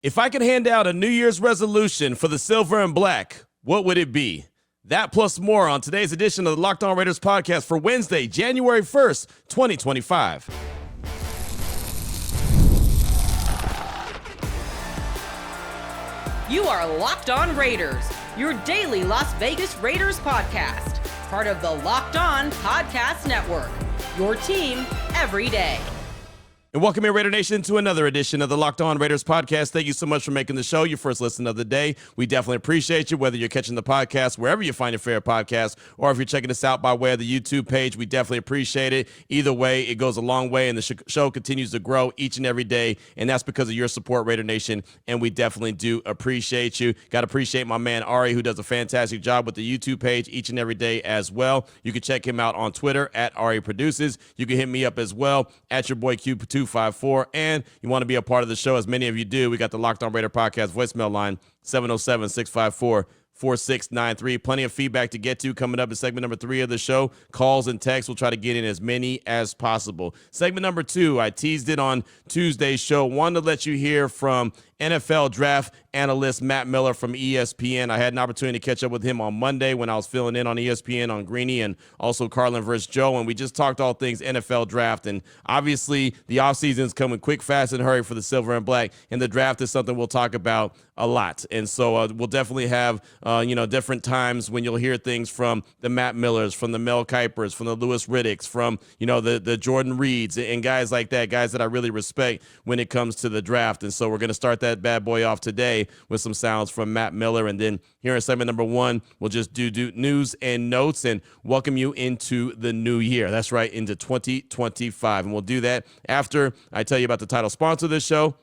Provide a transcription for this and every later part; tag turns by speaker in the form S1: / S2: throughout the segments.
S1: If I could hand out a New Year's resolution for the Silver and Black, what would it be? That plus more on today's edition of the Locked On Raiders podcast for Wednesday, January 1st, 2025.
S2: You are Locked On Raiders, your daily Las Vegas Raiders podcast, part of the Locked On Podcast Network, your team every day.
S1: And welcome in, Raider Nation, to another edition of the Locked On Raiders podcast. Thank you so much for making the show your first listen of the day. We definitely appreciate you, whether you're catching the podcast wherever you find your favorite podcast, or if you're checking us out by way of the YouTube page. We definitely appreciate it. Either way, it goes a long way, and the show continues to grow each and every day, and that's because of your support, Raider Nation, and we definitely do appreciate you. Got to appreciate my man Ari, who does a fantastic job with the YouTube page each and every day as well. You can check him out on Twitter at Ari Produces. You can hit me up as well at your boy Q254, and you want to be a part of the show, as many of you do. We got the Locked On Raider podcast voicemail line, 707-654-4693. Plenty of feedback to get to coming up in segment number 3 of the show. Calls and texts. We'll try to get in as many as possible. Segment number 2, I teased it on Tuesday's show. Wanted to let you hear from NFL draft analyst Matt Miller from ESPN. I had an opportunity to catch up with him on Monday when I was filling in on ESPN on Greeny and also Carlin versus Joe, and we just talked all things NFL draft. And obviously, the offseason is coming quick, fast, and hurry for the Silver and Black, and the draft is something we'll talk about a lot. And so we'll definitely have different times when you'll hear things from the Matt Millers, from the Mel Kipers, from the Louis Riddicks, from the Jordan Reeds, and guys like that, guys that I really respect when it comes to the draft. And so we're going to start that bad boy off today with some sounds from Matt Miller, and then here in segment number 1, we'll just do news and notes and welcome you into the new year. That's right, into 2025, and we'll do that after I tell you about the title sponsor of this show,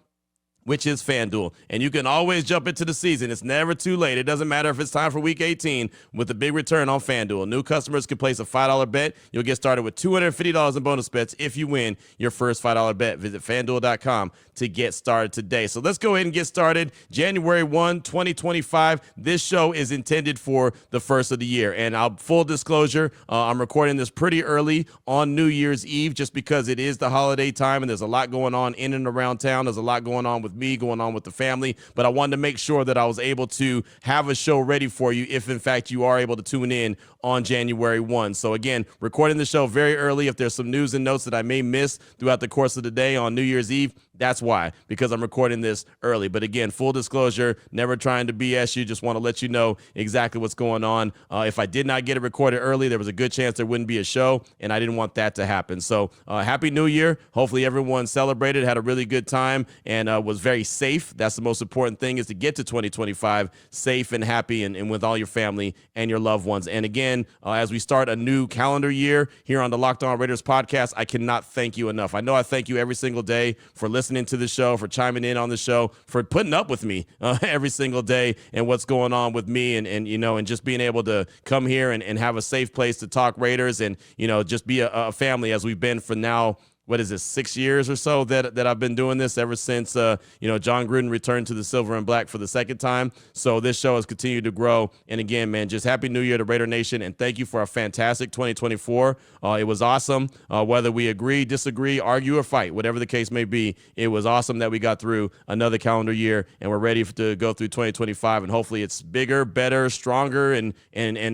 S1: which is FanDuel. And you can always jump into the season. It's never too late. It doesn't matter if it's time for Week 18 with a big return on FanDuel. New customers can place a $5 bet. You'll get started with $250 in bonus bets if you win your first $5 bet. Visit FanDuel.com to get started today. So let's go ahead and get started. January 1, 2025. This show is intended for the first of the year. And full disclosure, I'm recording this pretty early on New Year's Eve just because it is the holiday time and there's a lot going on in and around town. There's a lot going on with me, going on with the family, but I wanted to make sure that I was able to have a show ready for you if in fact you are able to tune in on January 1. So again, recording the show very early. If there's some news and notes that I may miss throughout the course of the day on New Year's Eve, that's why, because I'm recording this early. But again, full disclosure, never trying to BS you, just want to let you know exactly what's going on. If I did not get it recorded early, there was a good chance there wouldn't be a show, and I didn't want that to happen. So Happy New Year. Hopefully everyone celebrated, had a really good time, and was very safe. That's the most important thing, is to get to 2025 safe and happy and with all your family and your loved ones. And again, as we start a new calendar year here on the Locked On Raiders podcast, I cannot thank you enough. I know I thank you every single day for listening to the show, for chiming in on the show, for putting up with me every single day and what's going on with me and just being able to come here and have a safe place to talk Raiders and, just be a family as we've been for now. What is this, 6 years or so that I've been doing this ever since, John Gruden returned to the Silver and Black for the second time. So this show has continued to grow. And again, man, just Happy New Year to Raider Nation. And thank you for a fantastic 2024. It was awesome. Whether we agree, disagree, argue, or fight, whatever the case may be, it was awesome that we got through another calendar year and we're ready to go through 2025. And hopefully it's bigger, better, stronger, and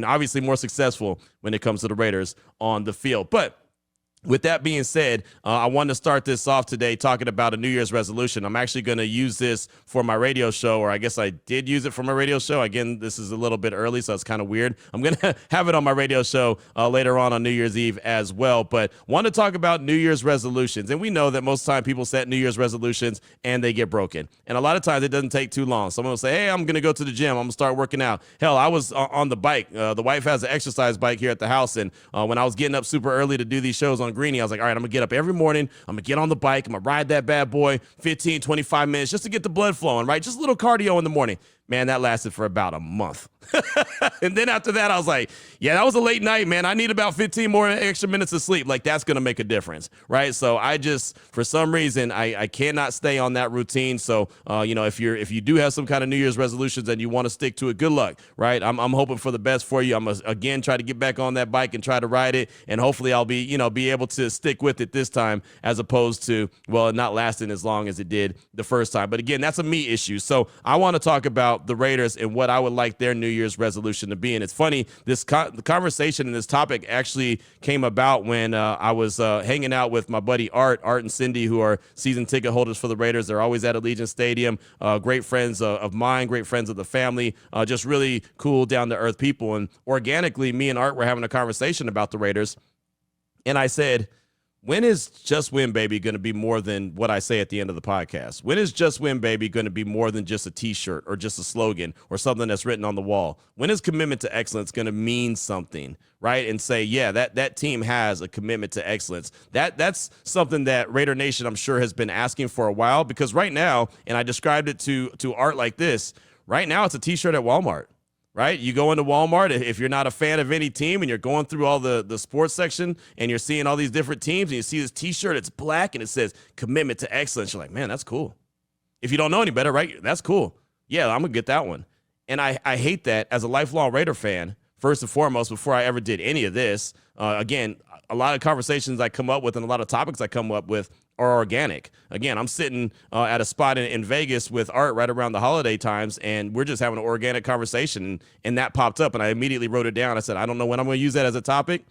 S1: obviously more successful when it comes to the Raiders on the field. But with that being said, I wanted to start this off today talking about a New Year's resolution. I'm actually going to use this for my radio show, or I guess I did use it for my radio show. Again, this is a little bit early, so it's kind of weird. I'm going to have it on my radio show later on New Year's Eve as well. But want to talk about New Year's resolutions. And we know that most of the time people set New Year's resolutions and they get broken. And a lot of times it doesn't take too long. Someone will say, hey, I'm going to go to the gym. I'm going to start working out. Hell, I was on the bike. The wife has an exercise bike here at the house. And when I was getting up super early to do these shows on Greeny, I was like, all right, I'm going to get up every morning. I'm going to get on the bike. I'm going to ride that bad boy 15, 25 minutes just to get the blood flowing, right? Just a little cardio in the morning. Man, that lasted for about a month. And then after that, I was like, yeah, that was a late night, man. I need about 15 more extra minutes of sleep. Like, that's going to make a difference, right? So I just, for some reason, I cannot stay on that routine. So, if you do have some kind of New Year's resolutions and you want to stick to it, good luck, right? I'm hoping for the best for you. I'm going to, again, try to get back on that bike and try to ride it. And hopefully I'll be able able to stick with it this time as opposed to, well, not lasting as long as it did the first time. But again, that's a me issue. So I want to talk about the Raiders and what I would like their New Year's resolution to be. And it's funny, the conversation and this topic actually came about when I was hanging out with my buddy Art and Cindy, who are season ticket holders for the Raiders. They're always at Allegiant Stadium. Great friends of mine, great friends of the family, just really cool, down-to-earth people. And organically, me and Art were having a conversation about the Raiders. And I said, when is Just Win Baby going to be more than what I say at the end of the podcast? When is Just Win Baby going to be more than just a T-shirt or just a slogan or something that's written on the wall? When is commitment to excellence going to mean something, right? And say, yeah, that team has a commitment to excellence. That's something that Raider Nation, I'm sure, has been asking for a while, because right now, and I described it to Art like this, right now it's a T-shirt at Walmart. Right? You go into Walmart, if you're not a fan of any team and you're going through all the sports section and you're seeing all these different teams and you see this T-shirt, it's black and it says commitment to excellence. You're like, man, that's cool. If you don't know any better, right? That's cool. Yeah, I'm going to get that one. And I hate that as a lifelong Raider fan, first and foremost, before I ever did any of this. Again, a lot of conversations I come up with and a lot of topics I come up with are organic. Again, I'm sitting at a spot in Vegas with Art right around the holiday times, and we're just having an organic conversation, and that popped up, and I immediately wrote it down. I said, I don't know when I'm going to use that as a topic,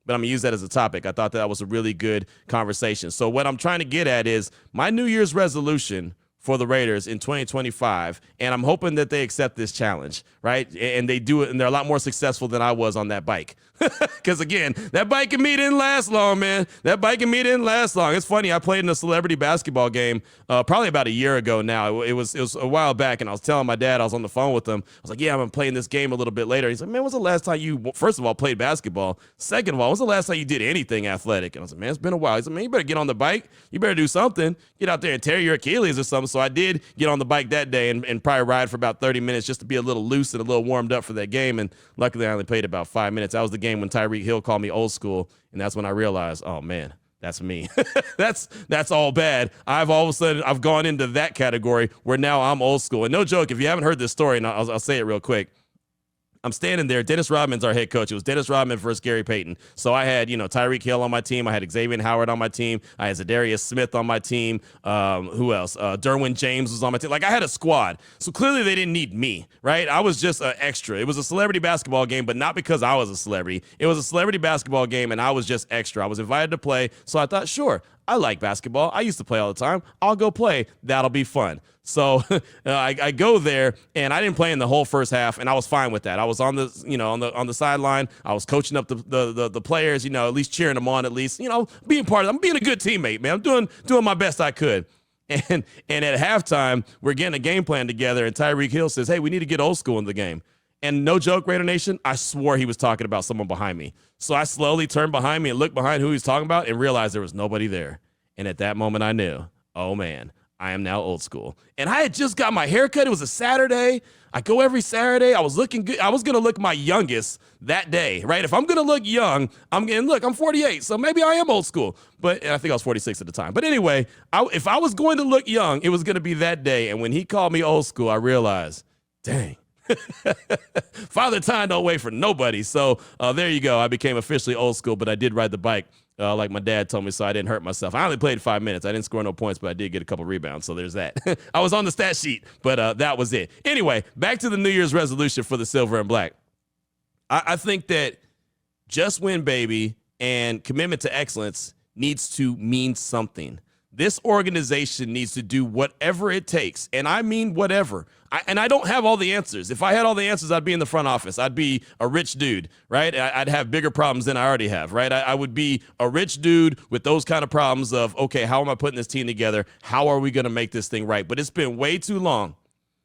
S1: but I'm going to use that as a topic. I thought that was a really good conversation. So what I'm trying to get at is my New Year's resolution for the Raiders in 2025, and I'm hoping that they accept this challenge, right? And they do it, and they're a lot more successful than I was on that bike. Because, again, that bike and me didn't last long, man. That bike and me didn't last long. It's funny, I played in a celebrity basketball game probably about a year ago now. It was a while back, and I was telling my dad, I was on the phone with him. I was like, yeah, I'm playing this game a little bit later. He's like, man, when's the last time you, first of all, played basketball? Second of all, when's the last time you did anything athletic? And I was like, man, it's been a while. He's like, man, you better get on the bike. You better do something. Get out there and tear your Achilles or something. So I did get on the bike that day and probably ride for about 30 minutes just to be a little loose and a little warmed up for that game. And luckily, I only played about 5 minutes. That was the game when Tyreek Hill called me old school, and that's when I realized, oh man, that's me. that's all bad. All of a sudden I've gone into that category where now I'm old school. And no joke, if you haven't heard this story, and I'll say it real quick. I'm standing there. Dennis Rodman's our head coach. It was Dennis Rodman versus Gary Payton. So I had, Tyreek Hill on my team. I had Xavier Howard on my team. I had Zadarius Smith on my team. Who else? Derwin James was on my team. Like, I had a squad. So clearly they didn't need me, right? I was just an extra. It was a celebrity basketball game, but not because I was a celebrity. It was a celebrity basketball game, and I was just extra. I was invited to play. So I thought, sure, I like basketball. I used to play all the time. I'll go play. That'll be fun. So I go there, and I didn't play in the whole first half, and I was fine with that. I was on the on the sideline. I was coaching up the players, at least cheering them on, at least, being part of them. I'm being a good teammate, man. I'm doing my best I could. And at halftime, we're getting a game plan together, and Tyreek Hill says, hey, we need to get old school in the game. And no joke, Raider Nation, I swore he was talking about someone behind me. So I slowly turned behind me and looked behind who he was talking about and realized there was nobody there. And at that moment, I knew, oh, man, I am now old school. And I had just got my haircut. It was a Saturday. I go every Saturday. I was looking good. I was going to look my youngest that day, right? If I'm going to look young, I'm 48, so maybe I am old school. But I think I was 46 at the time. But anyway, if I was going to look young, it was going to be that day. And when he called me old school, I realized, dang. Father Time don't wait for nobody. So there you go. I became officially old school, but I did ride the bike like my dad told me, so I didn't hurt myself. I only played 5 minutes. I didn't score no points, but I did get a couple rebounds, so there's that. I was on the stat sheet, but that was it. Anyway, back to the New Year's resolution for the Silver and Black. I think that Just Win Baby and commitment to excellence needs to mean something. This organization needs to do whatever it takes, and I mean whatever. I don't have all the answers. If I had all the answers, I'd be in the front office. I'd be a rich dude, right? I'd have bigger problems than I already have, right? I would be a rich dude with those kind of problems of, okay, how am I putting this team together? How are we going to make this thing right? But it's been way too long,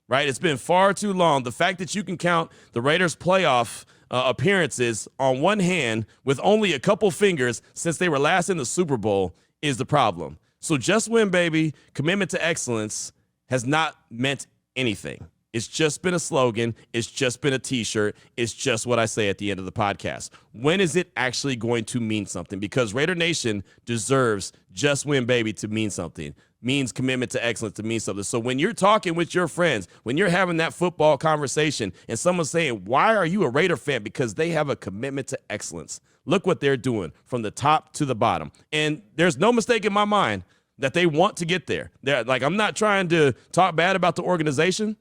S1: right? It's been far too long. The fact that you can count the Raiders' playoff appearances on one hand with only a couple fingers since they were last in the Super Bowl is the problem. So Just Win Baby, commitment to excellence has not meant anything. It's just been a slogan. It's just been a t-shirt. It's just what I say at the end of the podcast. When is it actually going to mean something? Because Raider Nation deserves just win, baby, to mean something. Means commitment to excellence to mean something. So when you're talking with your friends, when you're having that football conversation and someone's saying, why are you a Raider fan? Because they have a commitment to excellence. Look what they're doing from the top to the bottom. And there's no mistake in my mind that they want to get there. They're like, I'm not trying to talk bad about the organization.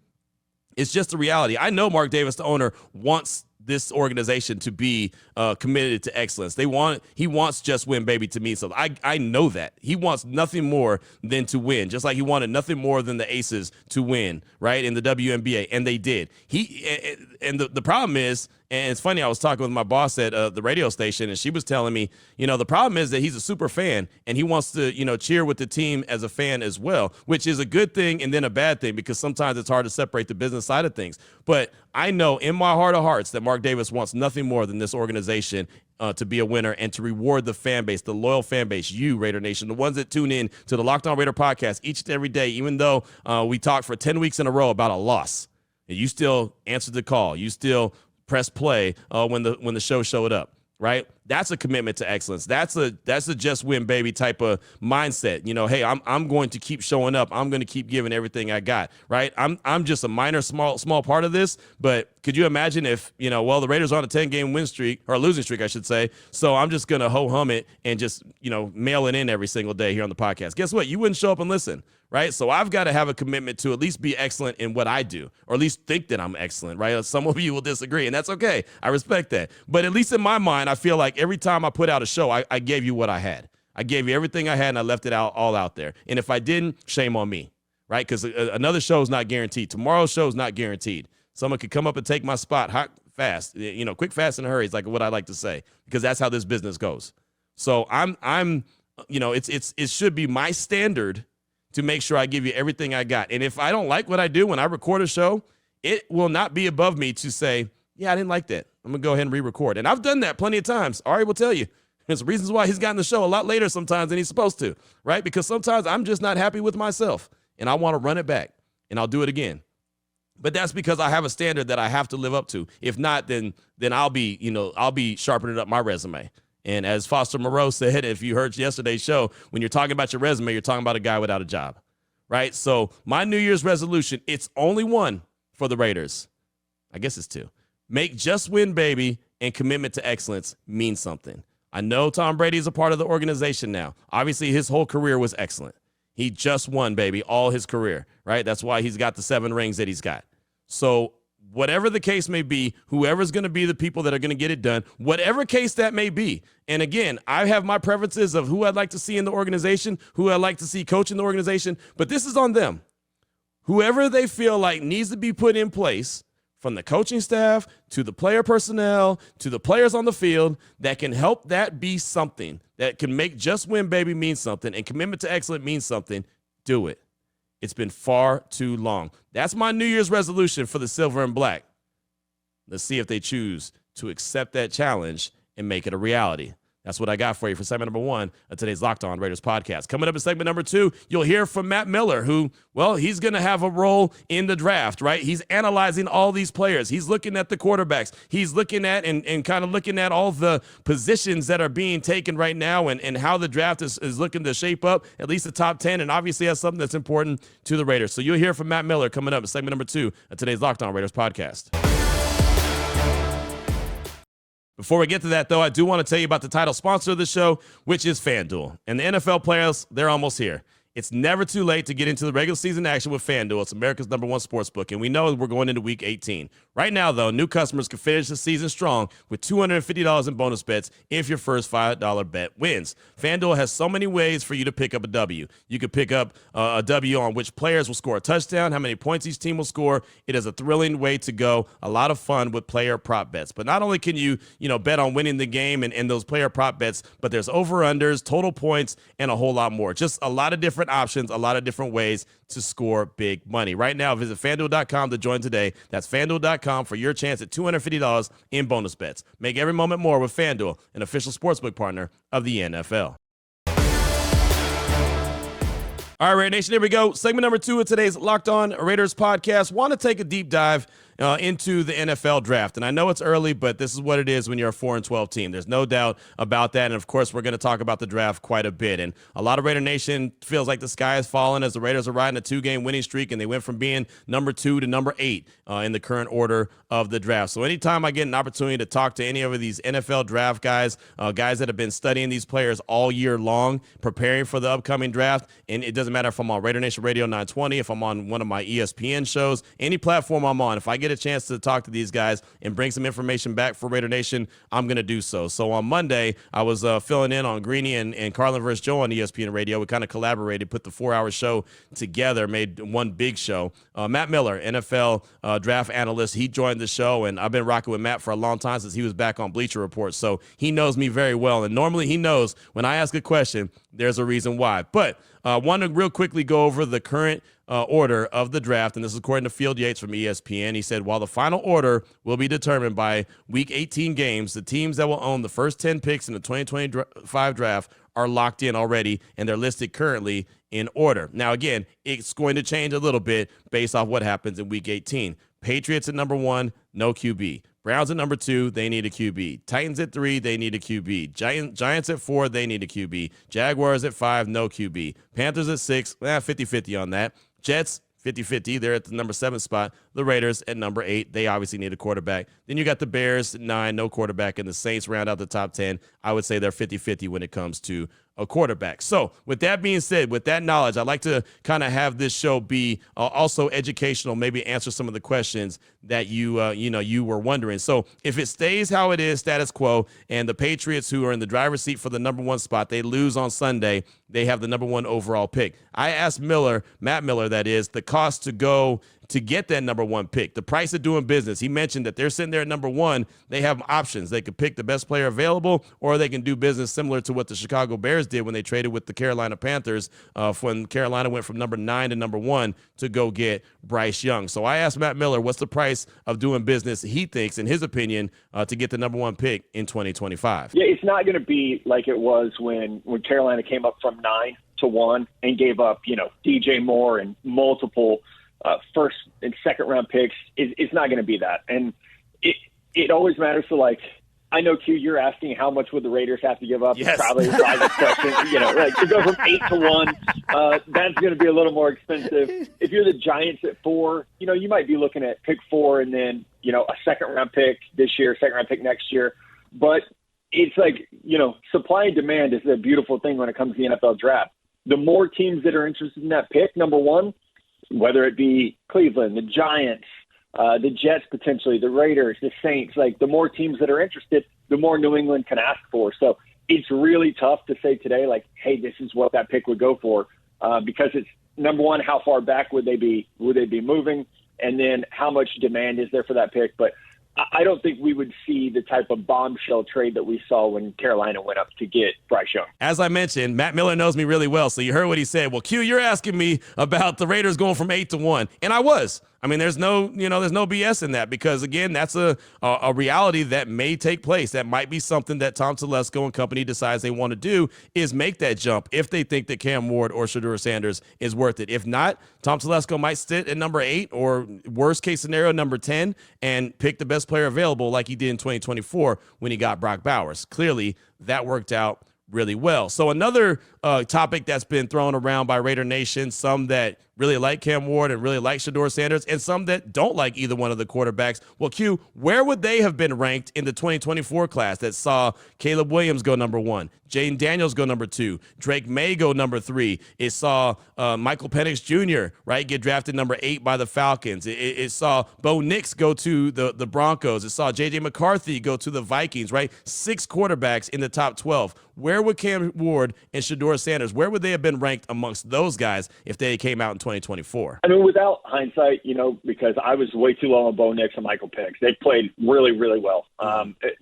S1: It's just a reality. I know Mark Davis, the owner, wants this organization to be committed to excellence. He wants just win, baby, to mean something. I know that. He wants nothing more than to win, just like he wanted nothing more than the Aces to win, right, in the WNBA, and they did. The problem is, and it's funny, I was talking with my boss at the radio station, and she was telling me, the problem is that he's a super fan, and he wants to, cheer with the team as a fan as well, which is a good thing and then a bad thing, because sometimes it's hard to separate the business side of things. But I know in my heart of hearts that Mark Davis wants nothing more than this organization to be a winner and to reward the fan base, the loyal fan base, you, Raider Nation, the ones that tune in to the Locked On Raider podcast each and every day, even though we talked for 10 weeks in a row about a loss. And you still answered the call. You still press play when the show showed up, right? That's a commitment to excellence. That's a just win, baby type of mindset. Hey, I'm going to keep showing up. I'm going to keep giving everything I got, right? I'm just a minor, small part of this, but could you imagine if, the Raiders are on a 10-game win streak, or a losing streak, I should say, so I'm just going to ho-hum it and just, mail it in every single day here on the podcast. Guess what? You wouldn't show up and listen, right? So I've got to have a commitment to at least be excellent in what I do, or at least think that I'm excellent, right? Some of you will disagree, and that's okay. I respect that. But at least in my mind, I feel like every time I put out a show, I gave you what I had. I gave you everything I had, and I left it all out there. And if I didn't, shame on me, right? Because another show is not guaranteed. Tomorrow's show is not guaranteed. Someone could come up and take my spot hot, fast, quick, fast, and hurry is like what I like to say, because that's how this business goes. So it should be my standard to make sure I give you everything I got. And if I don't like what I do when I record a show, it will not be above me to say, yeah, I didn't like that. I'm going to go ahead and re-record. And I've done that plenty of times. Ari will tell you. There's reasons why he's gotten the show a lot later sometimes than he's supposed to, right? Because sometimes I'm just not happy with myself, and I want to run it back, and I'll do it again. But that's because I have a standard that I have to live up to. If not, then I'll be sharpening up my resume. And as Foster Moreau said, if you heard yesterday's show, when you're talking about your resume, you're talking about a guy without a job, right? So my New Year's resolution, it's only one for the Raiders. I guess it's two. Make just win, baby, and commitment to excellence mean something. I know Tom Brady is a part of the organization now. Obviously, his whole career was excellent. He just won, baby, all his career, right? That's why he's got the 7 rings that he's got. So whatever the case may be, whoever's going to be the people that are going to get it done, whatever case that may be. And again, I have my preferences of who I'd like to see in the organization, who I'd like to see coach in the organization, but this is on them. Whoever they feel like needs to be put in place, from the coaching staff to the player personnel to the players on the field, that can help that be something, that can make just win, baby, mean something, and commitment to excellence mean something, do it. It's been far too long. That's my New Year's resolution for the Silver and Black. Let's see if they choose to accept that challenge and make it a reality. That's what I got for you for segment number 1 of today's Locked On Raiders podcast. Coming up in segment number 2, you'll hear from Matt Miller, who, well, he's going to have a role in the draft, right? He's analyzing all these players. He's looking at the quarterbacks. He's looking at and kind of looking at all the positions that are being taken right now and how the draft is looking to shape up, at least the top 10, and obviously that's something that's important to the Raiders. So you'll hear from Matt Miller coming up in segment number 2 of today's Locked On Raiders podcast. Before we get to that, though, I do want to tell you about the title sponsor of the show, which is FanDuel. And the NFL players, they're almost here. It's never too late to get into the regular season action with FanDuel. It's America's #1 sportsbook, and we know we're going into Week 18. Right now, though, new customers can finish the season strong with $250 in bonus bets if your first $5 bet wins. FanDuel has so many ways for you to pick up a W. You could pick up a W on which players will score a touchdown, how many points each team will score. It is a thrilling way to go, a lot of fun with player prop bets. But not only can you bet on winning the game and those player prop bets, but there's over-unders, total points, and a whole lot more. Just a lot of different options, a lot of different ways to score big money. Right now, visit FanDuel.com to join today. That's FanDuel.com for your chance at $250 in bonus bets. Make every moment more with FanDuel, an official sportsbook partner of the NFL. All right, Raider Nation, here we go. Segment number 2 of today's Locked On Raiders podcast. Want to take a deep dive into the NFL draft. And I know it's early, but this is what it is when you're a 4-12 team. There's no doubt about that. And, of course, we're going to talk about the draft quite a bit. And a lot of Raider Nation feels like the sky has fallen as the Raiders are riding a 2-game winning streak, and they went from being number 2 to number 8 in the current order of the draft. So anytime I get an opportunity to talk to any of these NFL draft guys, guys that have been studying these players all year long, preparing for the upcoming draft, and it doesn't matter if I'm on Raider Nation Radio 920, if I'm on one of my ESPN shows, any platform I'm on, if I get a chance to talk to these guys and bring some information back for Raider Nation, I'm going to do so. So on Monday, I was filling in on Greeny and Carlin vs. Joe on ESPN Radio. We kind of collaborated, put the 4-hour show together, made one big show. Matt Miller, NFL draft analyst, he joined the show, and I've been rocking with Matt for a long time since he was back on Bleacher Report. So he knows me very well, and normally he knows when I ask a question, there's a reason why. But I want to real quickly go over the current order of the draft, and this is according to Field Yates from ESPN. He said, while the final order will be determined by Week 18 games, the teams that will own the first 10 picks in the 2025 draft are locked in already, and they're listed currently in order. Now, again, it's going to change a little bit based off what happens in Week 18. Patriots at number 1, no QB. Browns at number 2, they need a QB. Titans at 3, they need a QB. Giants at 4, they need a QB. Jaguars at 5, no QB. Panthers at 6, 50-50 on that. Jets, 50-50. They're at the number 7 spot. The Raiders at number 8. They obviously need a quarterback. Then you got the Bears at 9, no quarterback. And the Saints round out the top 10. I would say they're 50-50 when it comes to a quarterback. So with that being said, with that knowledge, I'd like to kind of have this show be also educational, maybe answer some of the questions that you were wondering. So if it stays how it is, status quo, and the Patriots, who are in the driver's seat for the number 1 spot, they lose on Sunday, they have the number 1 overall pick. I asked Matt Miller, that is, the cost to go to get that number 1 pick, the price of doing business. He mentioned that they're sitting there at number 1. They have options. They could pick the best player available, or they can do business similar to what the Chicago Bears did when they traded with the Carolina Panthers when Carolina went from number 9 to number 1 to go get Bryce Young. So I asked Matt Miller, what's the price of doing business he thinks, in his opinion, to get the number 1 pick in 2025?
S3: Yeah, it's not going to be like it was when Carolina came up from 9 to 1 and gave up, DJ Moore and multiple first and second round picks. It's not going to be that. And it always matters to, I know, Q, you're asking how much would the Raiders have to give up?
S1: Yes.
S3: Probably a private question. To go from 8 to 1, that's going to be a little more expensive. If you're the Giants at 4, you might be looking at pick 4 and then, a second round pick this year, second round pick next year. But it's supply and demand is a beautiful thing when it comes to the NFL draft. The more teams that are interested in that pick, number 1, whether it be Cleveland, the Giants, the Jets potentially, the Raiders, the Saints, the more teams that are interested, the more New England can ask for. So it's really tough to say today, hey, this is what that pick would go for, because it's, number 1, how far back would they be moving, and then how much demand is there for that pick. But I don't think we would see the type of bombshell trade that we saw when Carolina went up to get Bryce Young.
S1: As I mentioned, Matt Miller knows me really well, so you heard what he said. Well, Q, you're asking me about the Raiders going from 8 to 1, and I was. I mean, there's no BS in that, because, again, that's a reality that may take place. That might be something that Tom Telesco and company decides they want to do, is make that jump if they think that Cam Ward or Shedeur Sanders is worth it. If not, Tom Telesco might sit at number 8, or worst case scenario, number 10, and pick the best player available like he did in 2024 when he got Brock Bowers. Clearly, that worked out really well. So another topic that's been thrown around by Raider Nation, some that really like Cam Ward and really like Shedeur Sanders, and some that don't like either one of the quarterbacks. Well, Q, where would they have been ranked in the 2024 class that saw Caleb Williams go number 1, Jaden Daniels go number 2, Drake May go number 3? It saw Michael Penix Jr., right, get drafted number 8 by the Falcons. It saw Bo Nix go to the Broncos. It saw J.J. McCarthy go to the Vikings, right? 6 quarterbacks in the top 12. Where would Cam Ward and Shedeur Sanders, where would they have been ranked amongst those guys if they came out in 2024?
S3: I mean, without hindsight, because I was way too low on Bo Nix and Michael Penix. They played really, really well.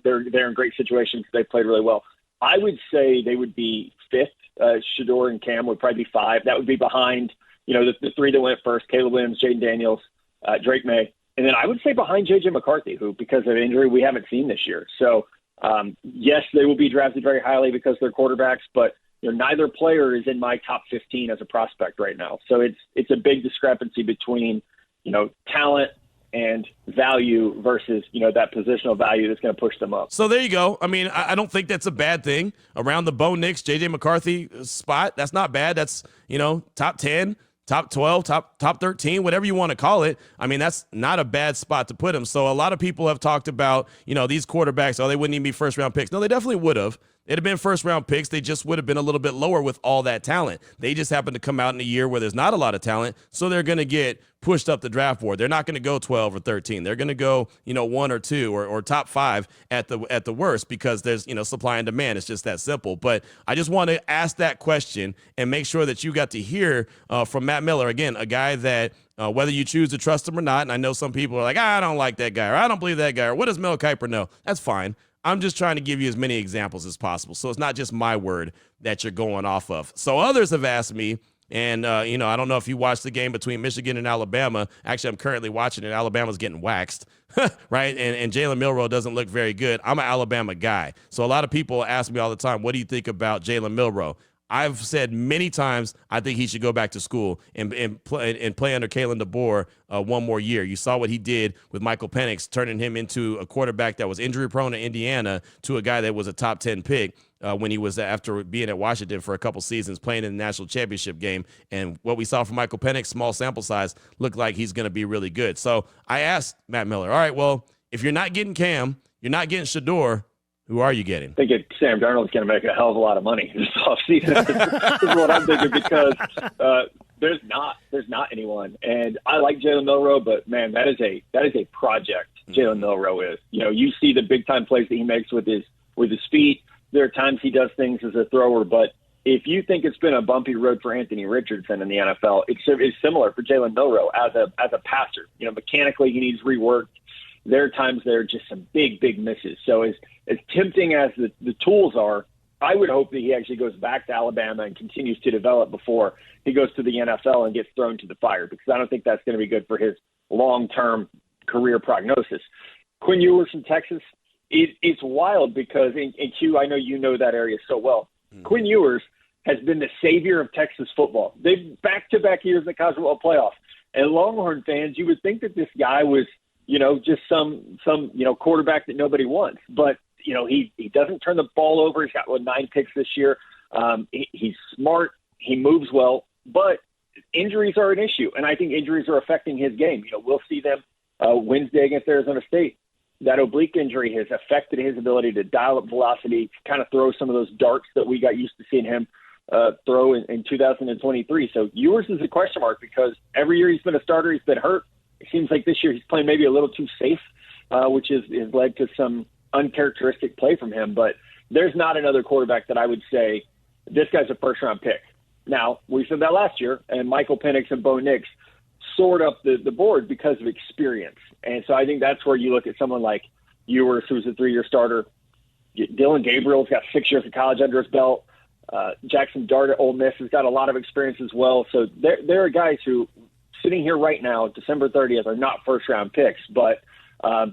S3: They're in great situations. They played really well. I would say they would be 5th. Shedeur and Cam would probably be 5. That would be behind, the 3 that went first: Caleb Williams, Jaden Daniels, Drake May. And then I would say behind J.J. McCarthy, who, because of injury, we haven't seen this year. So, yes, they will be drafted very highly because they're quarterbacks, but neither player is in my top 15 as a prospect right now. So it's a big discrepancy between, talent and value versus, that positional value that's going to push them up.
S1: So there you go. I mean, I don't think that's a bad thing. Around the Bo Nix, J.J. McCarthy spot, that's not bad. That's, top 10, top 12, top 13, whatever you want to call it. I mean, that's not a bad spot to put him. So a lot of people have talked about, these quarterbacks, they wouldn't even be first-round picks. No, they definitely would have. It'd have been first-round picks. They just would have been a little bit lower with all that talent. They just happen to come out in a year where there's not a lot of talent, so they're going to get pushed up the draft board. They're not going to go 12 or 13. They're going to go, 1 or 2 or top 5 at the worst because there's, supply and demand. It's just that simple. But I just want to ask that question and make sure that you got to hear from Matt Miller, again, a guy that whether you choose to trust him or not, and I know some people are like, I don't like that guy, or I don't believe that guy, or what does Mel Kiper know? That's fine. I'm just trying to give you as many examples as possible. So it's not just my word that you're going off of. So others have asked me, and, I don't know if you watched the game between Michigan and Alabama. Actually, I'm currently watching it. Alabama's getting waxed, right? And Jalen Milroe doesn't look very good. I'm an Alabama guy. So a lot of people ask me all the time, what do you think about Jalen Milroe? I've said many times I think he should go back to school and play under Kalen DeBoer one more year. You saw what he did with Michael Penix, turning him into a quarterback that was injury-prone in Indiana to a guy that was a top 10 pick when he was after being at Washington for a couple seasons, playing in the national championship game. And what we saw from Michael Penix, small sample size, looked like he's going to be really good. So I asked Matt Miller, all right, well, if you're not getting Cam, you're not getting Shedeur, who are you getting?
S3: I think Sam Darnold's going to make a hell of a lot of money this offseason. This is what I'm thinking because there's not anyone. And I like Jalen Milroe, but man, that is a project. Jalen Milroe is. You see the big time plays that he makes with his feet. There are times he does things as a thrower, but if you think it's been a bumpy road for Anthony Richardson in the NFL, it's similar for Jalen Milroe as a passer. Mechanically he needs reworked. There are times there are just some big misses. So as tempting as the tools are, I would hope that he actually goes back to Alabama and continues to develop before he goes to the NFL and gets thrown to the fire, because I don't think that's going to be good for his long-term career prognosis. Quinn Ewers from Texas, it's wild because in Q, I know you know that area so well. Quinn Ewers has been the savior of Texas football. They've back-to-back years in the College Football Playoff. And Longhorn fans, you would think that this guy was, just some quarterback that nobody wants. But, he doesn't turn the ball over. He's got 9 picks this year. He's smart. He moves well. But injuries are an issue, and I think injuries are affecting his game. We'll see them Wednesday against Arizona State. That oblique injury has affected his ability to dial up velocity, kind of throw some of those darts that we got used to seeing him throw in 2023. So Ewers is a question mark because every year he's been a starter, he's been hurt. It seems like this year he's playing maybe a little too safe, which has led to some uncharacteristic play from him. But there's not another quarterback that I would say this guy's a first-round pick. Now, we said that last year, and Michael Penix and Bo Nix soared up the board because of experience. And so I think that's where you look at someone like Ewers, who's a 3-year starter. Dylan Gabriel's got 6 years of college under his belt. Jackson Dart at Ole Miss has got a lot of experience as well. So there are guys who, sitting here right now, December 30th, are not first-round picks, but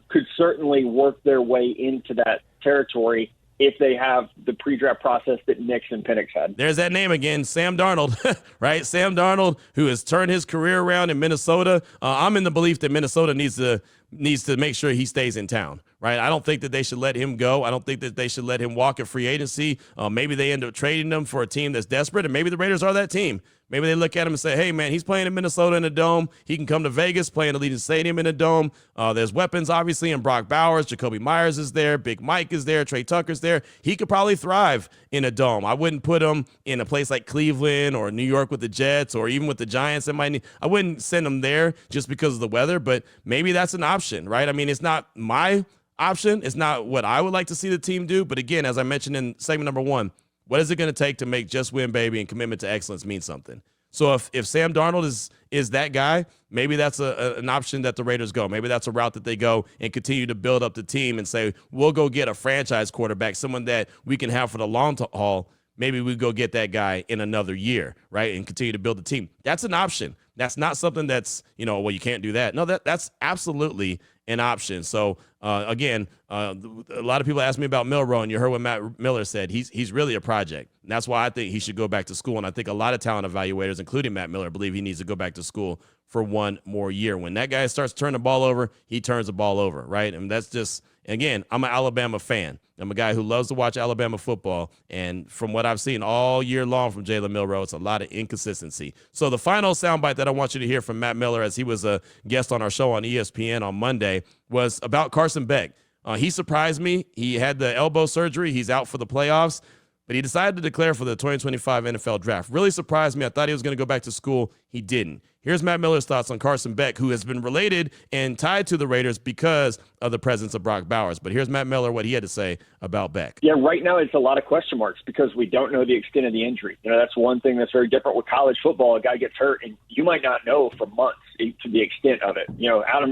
S3: could certainly work their way into that territory if they have the pre-draft process that Nix and Penix had.
S1: There's that name again, Sam Darnold, right? Sam Darnold, who has turned his career around in Minnesota. I'm in the belief that Minnesota needs to make sure he stays in town, right? I don't think that they should let him go. I don't think that they should let him walk at free agency. Maybe they end up trading him for a team that's desperate, and maybe the Raiders are that team. Maybe they look at him and say, hey, man, he's playing in Minnesota in a dome. He can come to Vegas, play in a Allegiant Stadium in a dome. There's weapons, obviously, in Brock Bowers. Jacoby Myers is there. Big Mike is there. Trey Tucker's there. He could probably thrive in a dome. I wouldn't put him in a place like Cleveland or New York with the Jets or even with the Giants. I wouldn't send him there just because of the weather, but maybe that's an option, right? I mean, it's not my option. It's not what I would like to see the team do. But again, as I mentioned in segment number 1, what is it going to take to make just win, baby, and commitment to excellence mean something? So if Sam Darnold is that guy, maybe that's an option that the Raiders go. Maybe that's a route that they go and continue to build up the team and say, we'll go get a franchise quarterback, someone that we can have for the long haul. maybe we go get that guy in another year, right, and continue to build the team. That's an option. That's not something that's, well, you can't do that. No, that's absolutely an option. So, again, a lot of people ask me about Milroe, and you heard what Matt Miller said. He's really a project. And that's why I think he should go back to school. And I think a lot of talent evaluators, including Matt Miller, believe he needs to go back to school for one more year. When that guy starts turning the ball over, he turns the ball over, right? And that's just, again, I'm an Alabama fan. I'm a guy who loves to watch Alabama football, and from what I've seen all year long from Jalen Milroe, it's a lot of inconsistency. So the final soundbite that I want you to hear from Matt Miller, as he was a guest on our show on ESPN on Monday, was about Carson Beck. He surprised me. He had the elbow surgery. He's out for the playoffs, but he decided to declare for the 2025 NFL Draft. Really surprised me. I thought he was going to go back to school. He didn't. Here's Matt Miller's thoughts on Carson Beck, who has been related and tied to the Raiders because of the presence of Brock Bowers. But here's Matt Miller, what he had to say about Beck.
S3: Yeah, right now it's a lot of question marks because we don't know the extent of the injury. That's one thing that's very different with college football. A guy gets hurt, and you might not know for months to the extent of it.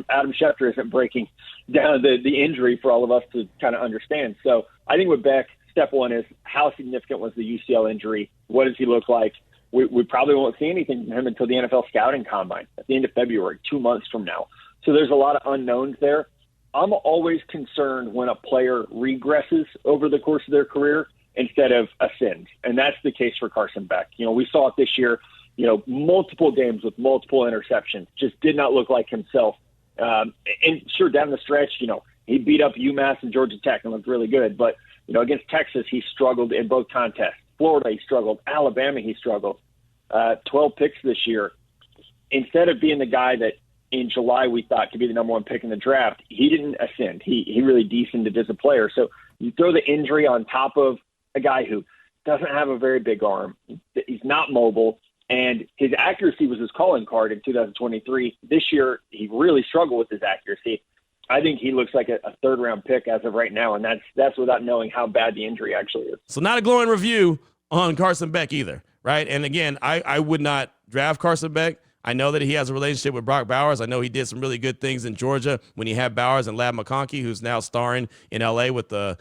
S3: Adam Schefter isn't breaking down the injury for all of us to kind of understand. So I think with Beck, step one is how significant was the UCL injury? What does he look like? We probably won't see anything from him until the NFL scouting combine at the end of February, 2 months from now. So there's a lot of unknowns there. I'm always concerned when a player regresses over the course of their career instead of ascends. And that's the case for Carson Beck. We saw it this year, multiple games with multiple interceptions, just did not look like himself. And sure, down the stretch, he beat up UMass and Georgia Tech and looked really good. But, against Texas, he struggled in both contests. Florida, he struggled. Alabama, he struggled. 12 picks this year. Instead of being the guy that in July we thought could be the number one pick in the draft, he didn't ascend. He really descended as a player. So you throw the injury on top of a guy who doesn't have a very big arm. He's not mobile, and his accuracy was his calling card in 2023. This year, he really struggled with his accuracy. I think he looks like a third-round pick as of right now, and that's without knowing how bad the injury actually is.
S1: So not a glowing review on Carson Beck either, right? And again, I would not draft Carson Beck. I know that he has a relationship with Brock Bowers. I know he did some really good things in Georgia when he had Bowers and Lab McConkey, who's now starring in L.A. with the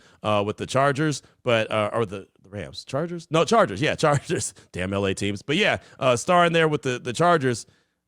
S1: Chargers, or the Rams. Chargers? No, Chargers. Yeah, Chargers. Damn L.A. teams. But yeah, starring there with the Chargers.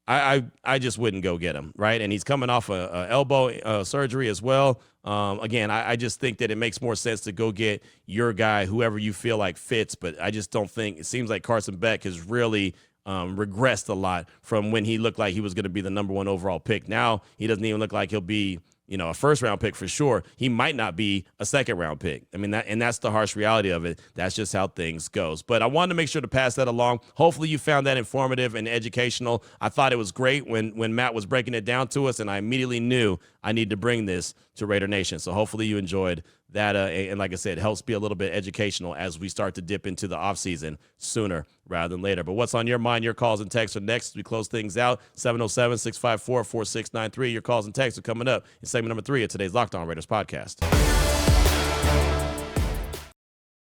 S1: I just wouldn't go get him, right? And he's coming off a elbow surgery as well. Again, I just think that it makes more sense to go get your guy, whoever you feel like fits. But I just don't think – it seems like Carson Beck has really regressed a lot from when he looked like he was going to be the number one overall pick. Now he doesn't even look like he'll be – a first-round pick for sure. He might not be a second-round pick. I mean, that's the harsh reality of it. That's just how things goes. But I wanted to make sure to pass that along. Hopefully you found that informative and educational. I thought it was great when Matt was breaking it down to us, and I immediately knew I need to bring this to Raider Nation. So hopefully you enjoyed that. And like I said, it helps be a little bit educational as we start to dip into the offseason sooner rather than later. But what's on your mind? Your calls and texts are next as we close things out. 707-654-4693. Your calls and texts are coming up in segment number 3 of today's Locked On Raiders podcast.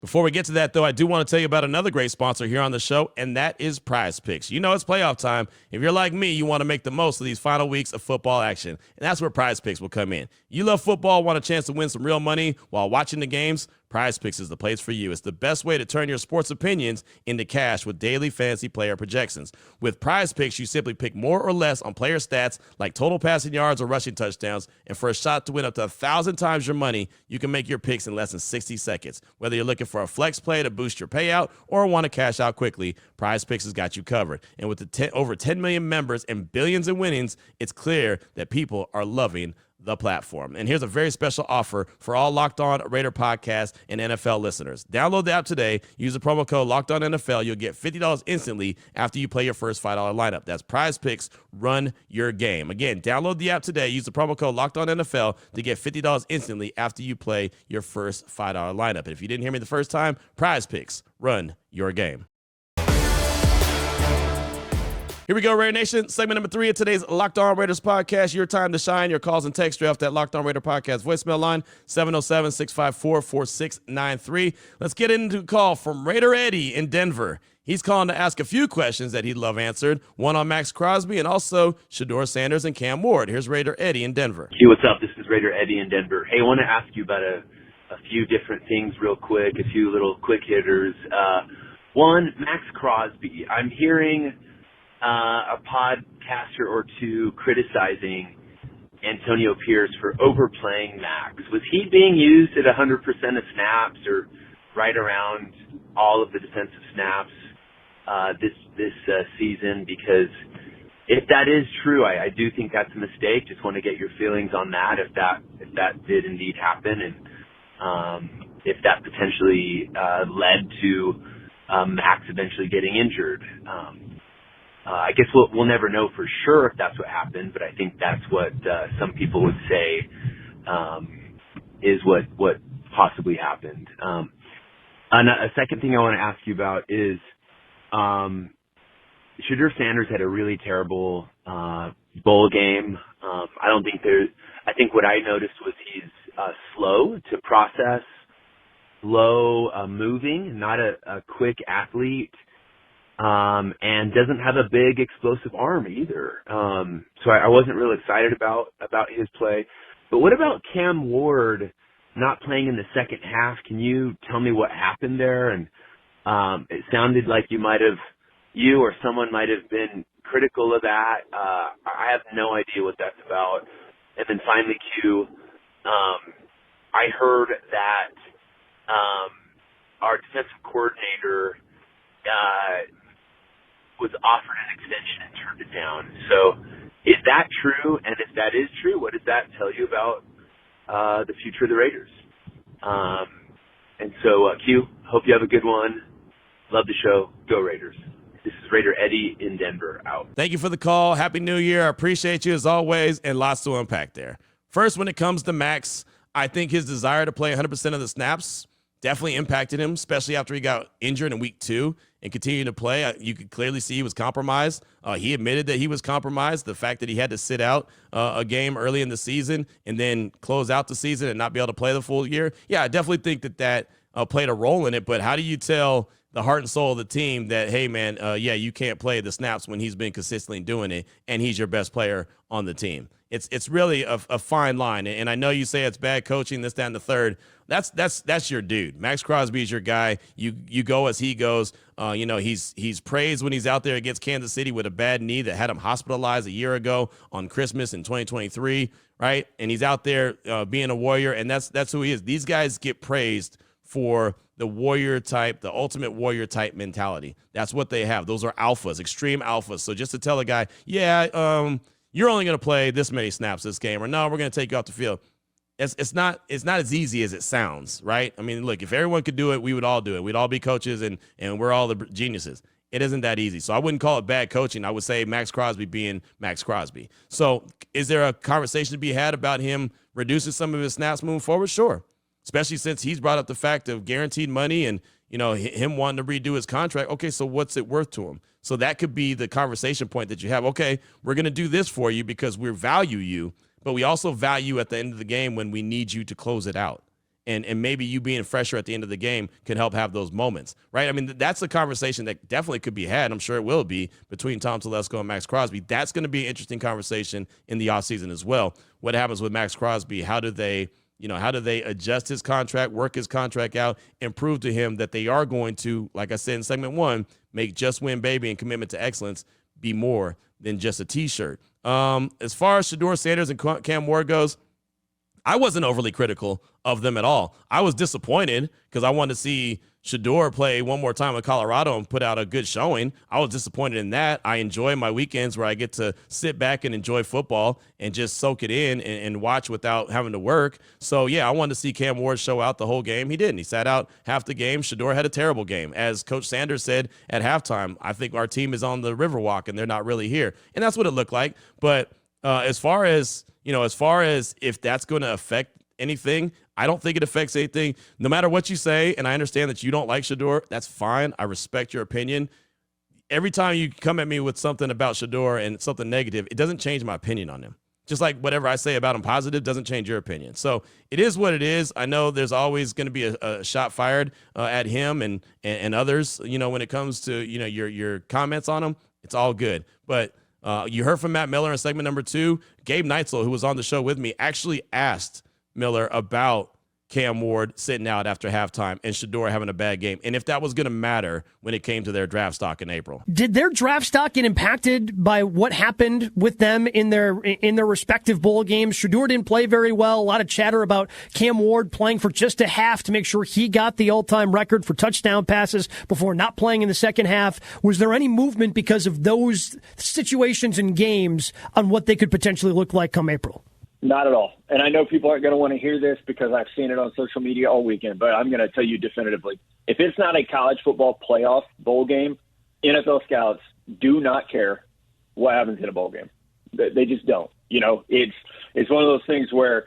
S1: Before we get to that, though, I do want to tell you about another great sponsor here on the show, and that is PrizePicks. It's playoff time. If you're like me, you want to make the most of these final weeks of football action, and that's where PrizePicks will come in. You love football, want a chance to win some real money while watching the games? PrizePicks is the place for you. It's the best way to turn your sports opinions into cash with daily fantasy player projections. With PrizePicks, you simply pick more or less on player stats like total passing yards or rushing touchdowns, and for a shot to win up to 1,000 times your money, you can make your picks in less than 60 seconds. Whether you're looking for a flex play to boost your payout or want to cash out quickly, PrizePicks has got you covered. And with over 10 million members and billions in winnings, it's clear that people are loving the platform. And here's a very special offer for all Locked On Raider podcast and NFL listeners. Download the app today. Use the promo code Locked On NFL. You'll get $50 instantly after you play your first $5 lineup. That's PrizePicks. Run your game. Again, download the app today. Use the promo code Locked On NFL to get $50 instantly after you play your first $5 lineup. And if you didn't hear me the first time, PrizePicks. Run your game. Here we go, Raider Nation. Segment number 3 of today's Locked On Raiders podcast. Your time to shine. Your calls and texts off that Locked On Raider podcast voicemail line, 707-654-4693. Let's get into a call from Raider Eddie in Denver. He's calling to ask a few questions that he'd love answered, one on Max Crosby and also Shedeur Sanders and Cam Ward. Here's Raider Eddie in Denver.
S4: Hey, what's up? This is Raider Eddie in Denver. Hey, I want to ask you about a few different things real quick, a few little quick hitters. One, Max Crosby. I'm hearing a podcaster or two criticizing Antonio Pierce for overplaying Max. Was he being used at 100% of snaps or right around all of the defensive snaps this season? Because if that is true, I do think that's a mistake. Just want to get your feelings on that, if that did indeed happen, and if that potentially led to Max eventually getting injured. I guess we'll never know for sure if that's what happened, but I think that's what some people would say is what possibly happened. And a second thing I want to ask you about is Shedeur Sanders had a really terrible bowl game. I think what I noticed was he's slow to process, slow moving, not a quick athlete. And doesn't have a big explosive arm either. So I wasn't real excited about his play. But what about Cam Ward not playing in the second half? Can you tell me what happened there? And it sounded like you or someone might have been critical of that. I have no idea what that's about. And then finally, Q, I heard that our defensive coordinator was offered an extension and turned it down. So is that true? And if that is true, what does that tell you about the future of the Raiders? And so, Q, hope you have a good one. Love the show. Go Raiders. This is Raider Eddie in Denver, out.
S1: Thank you for the call. Happy New Year. I appreciate you as always, and lots to unpack there. First, when it comes to Max, I think his desire to play 100% of the snaps definitely impacted him, especially after he got injured in week 2 and continued to play. You could clearly see he was compromised. He admitted that he was compromised. The fact that he had to sit out a game early in the season and then close out the season and not be able to play the full year. Yeah, I definitely think that played a role in it. But how do you tell the heart and soul of the team that, hey, man, you can't play the snaps when he's been consistently doing it and he's your best player on the team? It's really a fine line. And I know you say it's bad coaching, this, that, and the third. That's your dude. Max Crosby is your guy. You go as he goes. He's praised when he's out there against Kansas City with a bad knee that had him hospitalized a year ago on Christmas in 2023, right? And he's out there being a warrior, and that's who he is. These guys get praised for the warrior type, the ultimate warrior type mentality. That's what they have. Those are alphas, extreme alphas. So just to tell a guy, you're only going to play this many snaps this game, or no, we're going to take you off the field. It's not as easy as it sounds, right? I mean, look, if everyone could do it, we would all do it. We'd all be coaches, and we're all the geniuses. It isn't that easy. So I wouldn't call it bad coaching. I would say Max Crosby being Max Crosby. So is there a conversation to be had about him reducing some of his snaps moving forward? Sure, especially since he's brought up the fact of guaranteed money and, him wanting to redo his contract. Okay, so what's it worth to him? So that could be the conversation point that you have. Okay, we're going to do this for you because we value you, but we also value at the end of the game when we need you to close it out. And maybe you being fresher at the end of the game can help have those moments, right? I mean, that's a conversation that definitely could be had. I'm sure it will be between Tom Telesco and Max Crosby. That's going to be an interesting conversation in the offseason as well. What happens with Max Crosby? How do they adjust his contract, work his contract out, and prove to him that they are going to, like I said in segment 1, make Just Win Baby and Commitment to Excellence be more than just a T-shirt. As far as Shedeur Sanders and Cam Ward goes, I wasn't overly critical of them at all. I was disappointed because I wanted to see Shedeur play one more time in Colorado and put out a good showing. I was disappointed in that. I enjoy my weekends where I get to sit back and enjoy football and just soak it in and watch without having to work. So, yeah, I wanted to see Cam Ward show out the whole game. He didn't. He sat out half the game. Shedeur had a terrible game. As Coach Sanders said at halftime, I think our team is on the Riverwalk and they're not really here. And that's what it looked like. But as far as if that's going to affect anything, I don't think it affects anything. No matter what you say, and I understand that you don't like Shedeur, that's fine. I respect your opinion. Every time you come at me with something about Shedeur and something negative, it doesn't change my opinion on him. Just like whatever I say about him positive doesn't change your opinion. So it is what it is. I know there's always going to be a shot fired at him and others, when it comes to, your comments on him. It's all good. But you heard from Matt Miller in segment number 2. Gabe Neitzel, who was on the show with me, actually asked Miller about Cam Ward sitting out after halftime and Shedeur having a bad game, and if that was going to matter when it came to their draft stock in April.
S5: Did their draft stock get impacted by what happened with them in their respective bowl games? Shedeur didn't play very well. A lot of chatter about Cam Ward playing for just a half to make sure he got the all-time record for touchdown passes before not playing in the second half. Was there any movement because of those situations and games on what they could potentially look like come April?
S3: Not at all. And I know people aren't going to want to hear this because I've seen it on social media all weekend, but I'm going to tell you definitively. If it's not a college football playoff bowl game, NFL scouts do not care what happens in a bowl game. They just don't. You know, it's one of those things where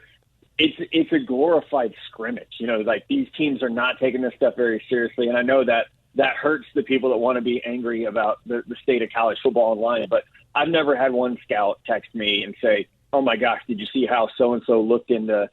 S3: it's a glorified scrimmage. You know, like these teams are not taking this stuff very seriously. And I know that hurts the people that want to be angry about the state of college football online, but I've never had one scout text me and say, oh my gosh, did you see how so-and-so looked in the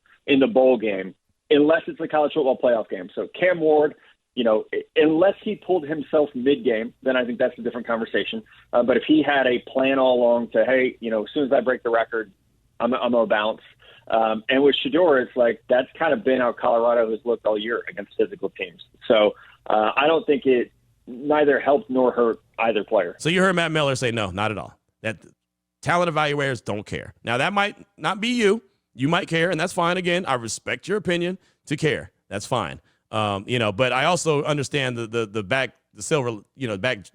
S3: bowl game? Unless it's a college football playoff game. So Cam Ward, you know, unless he pulled himself mid-game, then I think that's a different conversation. But if he had a plan all along to, hey, you know, as soon as I break the record, I'm going to bounce. And with Shedeur, it's like that's kind of been how Colorado has looked all year against physical teams. So I don't think it neither helped nor hurt either player.
S1: So you heard Matt Miller say no, not at all. That talent evaluators don't care. Now, that might not be you. You might care, and that's fine. Again, I respect your opinion to care. That's fine. You know, but I also understand the back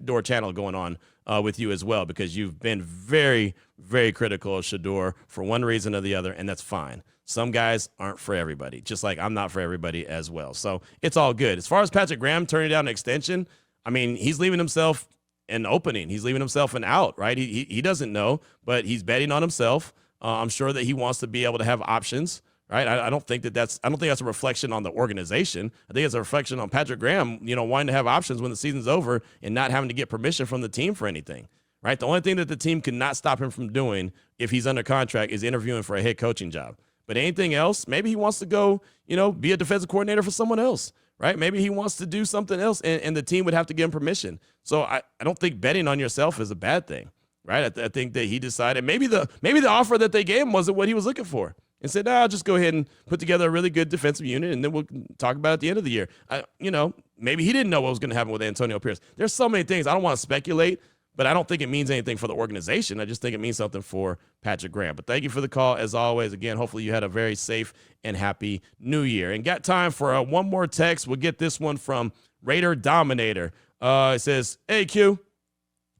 S1: door channel going on with you as well, because you've been very, very critical of Shedeur for one reason or the other, and that's fine. Some guys aren't for everybody, just like I'm not for everybody as well. So it's all good. As far as Patrick Graham turning down an extension, I mean, he's leaving himself an opening. He's leaving himself an out, right? He doesn't know, but he's betting on himself. I'm sure that he wants to be able to have options, right? I don't think that's a reflection on the organization. I think it's a reflection on Patrick Graham, you know, wanting to have options when the season's over and not having to get permission from the team for anything, right? The only thing that the team cannot stop him from doing if he's under contract is interviewing for a head coaching job. But anything else, maybe he wants to go, you know, be a defensive coordinator for someone else, right? Maybe he wants to do something else, and the team would have to give him permission. So I don't think betting on yourself is a bad thing, right? I think that he decided maybe the offer that they gave him wasn't what he was looking for, and said, I'll just go ahead and put together a really good defensive unit, and then we'll talk about it at the end of the year. You know, maybe he didn't know what was going to happen with Antonio Pierce. There's so many things. I don't want to speculate, but I don't think it means anything for the organization. I just think it means something for Patrick Graham. But thank you for the call, as always. Again, hopefully you had a very safe and happy New Year. And got time for one more text. We'll get this one from Raider Dominator. It says, hey, Q,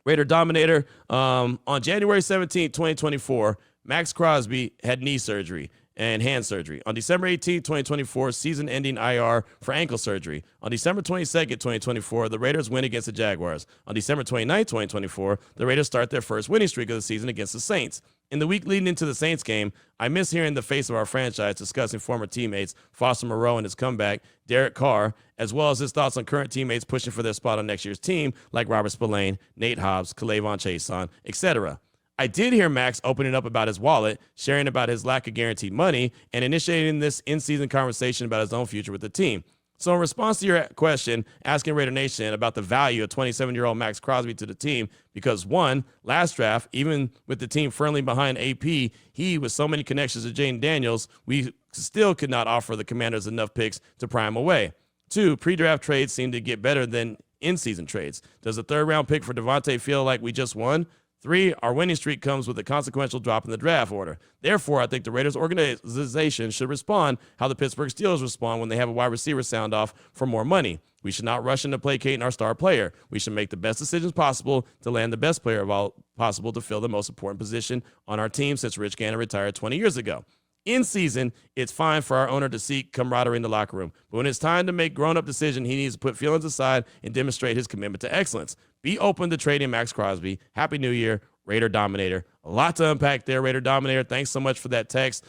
S1: Raider Dominator, on January 17th, 2024, Max Crosby had knee surgery and hand surgery. On December 18th, 2024, season-ending IR for ankle surgery. On December 22nd, 2024, the Raiders win against the Jaguars. On December 29th, 2024, the Raiders start their first winning streak of the season against the Saints. In the week leading into the Saints game, I miss hearing the face of our franchise discussing former teammates Foster Moreau and his comeback, Derek Carr, as well as his thoughts on current teammates pushing for their spot on next year's team, like Robert Spillane, Nate Hobbs, K'Lavon Chaisson, etc. I did hear Max opening up about his wallet, sharing about his lack of guaranteed money, and initiating this in-season conversation about his own future with the team. So in response to your question, asking Raider Nation about the value of 27-year-old Max Crosby to the team, because one, last draft, even with the team firmly behind AP, he, with so many connections to Jaden Daniels, we still could not offer the Commanders enough picks to pry him away. Two, pre-draft trades seem to get better than in-season trades. Does a third-round pick for Devontae feel like we just won? Three, our winning streak comes with a consequential drop in the draft order. Therefore, I think the Raiders organization should respond how the Pittsburgh Steelers respond when they have a wide receiver sound off for more money. We should not rush into placating our star player. We should make the best decisions possible to land the best player of all possible to fill the most important position on our team since Rich Gannon retired 20 years ago. In season, it's fine for our owner to seek camaraderie in the locker room. But when it's time to make grown-up decisions, he needs to put feelings aside and demonstrate his commitment to excellence. Be open to trading Max Crosby. Happy New Year, Raider Dominator. A lot to unpack there, Raider Dominator. Thanks so much for that text.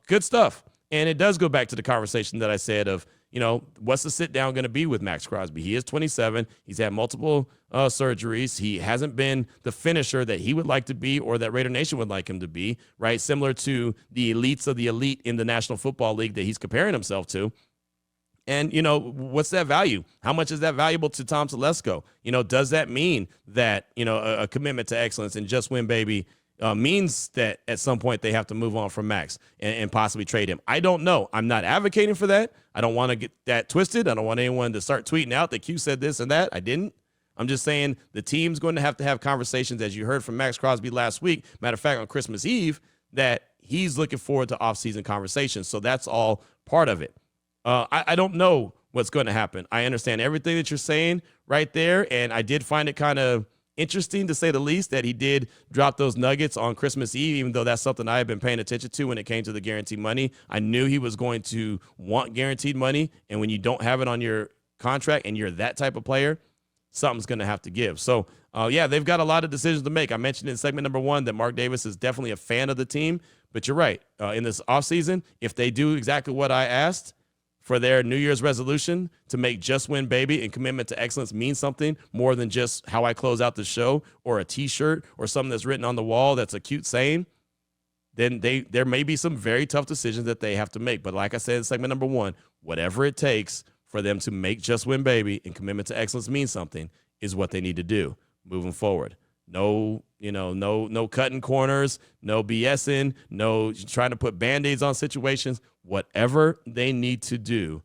S1: Good stuff. And it does go back to the conversation that I said of, you know, what's the sit-down going to be with Max Crosby? He is 27. He's had multiple surgeries. He hasn't been the finisher that he would like to be or that Raider Nation would like him to be, right? Similar to the elites of the elite in the National Football League that he's comparing himself to. And, you know, what's that value? How much is that valuable to Tom Telesco? You know, does that mean that, you know, a commitment to excellence and just win, baby, means that at some point they have to move on from Max and possibly trade him. I don't know. I'm not advocating for that. I don't want to get that twisted. I don't want anyone to start tweeting out that Q said this and that. I didn't. I'm just saying the team's going to have conversations, as you heard from Max Crosby last week. Matter of fact, on Christmas Eve, that he's looking forward to offseason conversations. So that's all part of it. I don't know what's going to happen. I understand everything that you're saying right there, and I did find it kind of interesting, to say the least, that he did drop those nuggets on Christmas Eve, even though that's something I have been paying attention to when it came to the guaranteed money. I knew he was going to want guaranteed money, and when you don't have it on your contract and you're that type of player, something's going to have to give. So, yeah, they've got a lot of decisions to make. I mentioned in segment number 1 that Mark Davis is definitely a fan of the team, but you're right. In this offseason, if they do exactly what I asked for their New Year's resolution to make Just Win Baby and commitment to excellence mean something more than just how I close out the show or a T-shirt or something that's written on the wall that's a cute saying, then there may be some very tough decisions that they have to make. But like I said in segment number 1, whatever it takes for them to make Just Win Baby and commitment to excellence mean something is what they need to do moving forward. No cutting corners, no BSing, no trying to put Band-Aids on situations. Whatever they need to do,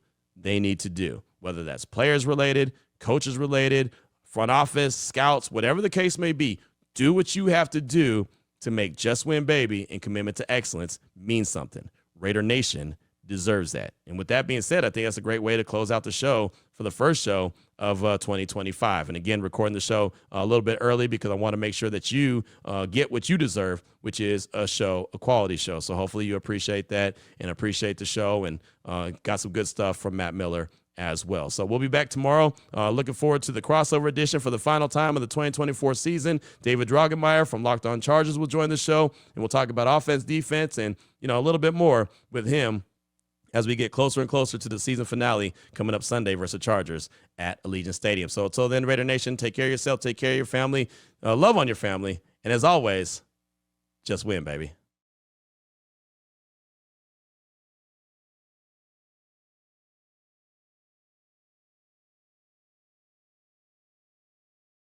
S1: whether that's players related, coaches related, front office, scouts, whatever the case may be. Do what you have to do to make Just Win Baby and commitment to excellence mean something. Raider Nation deserves that. And with that being said, I think that's a great way to close out the show for the first show of 2025. And again, recording the show a little bit early because I want to make sure that you get what you deserve, which is a quality show. So hopefully you appreciate that and appreciate the show, and got some good stuff from Matt Miller as well. So we'll be back tomorrow. Looking forward to the crossover edition for the final time of the 2024 season. David Drogemeyer from Locked On Chargers will join the show, and we'll talk about offense, defense, and a little bit more with him as we get closer and closer to the season finale coming up Sunday versus the Chargers at Allegiant Stadium. So until then, Raider Nation, take care of yourself, take care of your family, love on your family, and as always, just win, baby.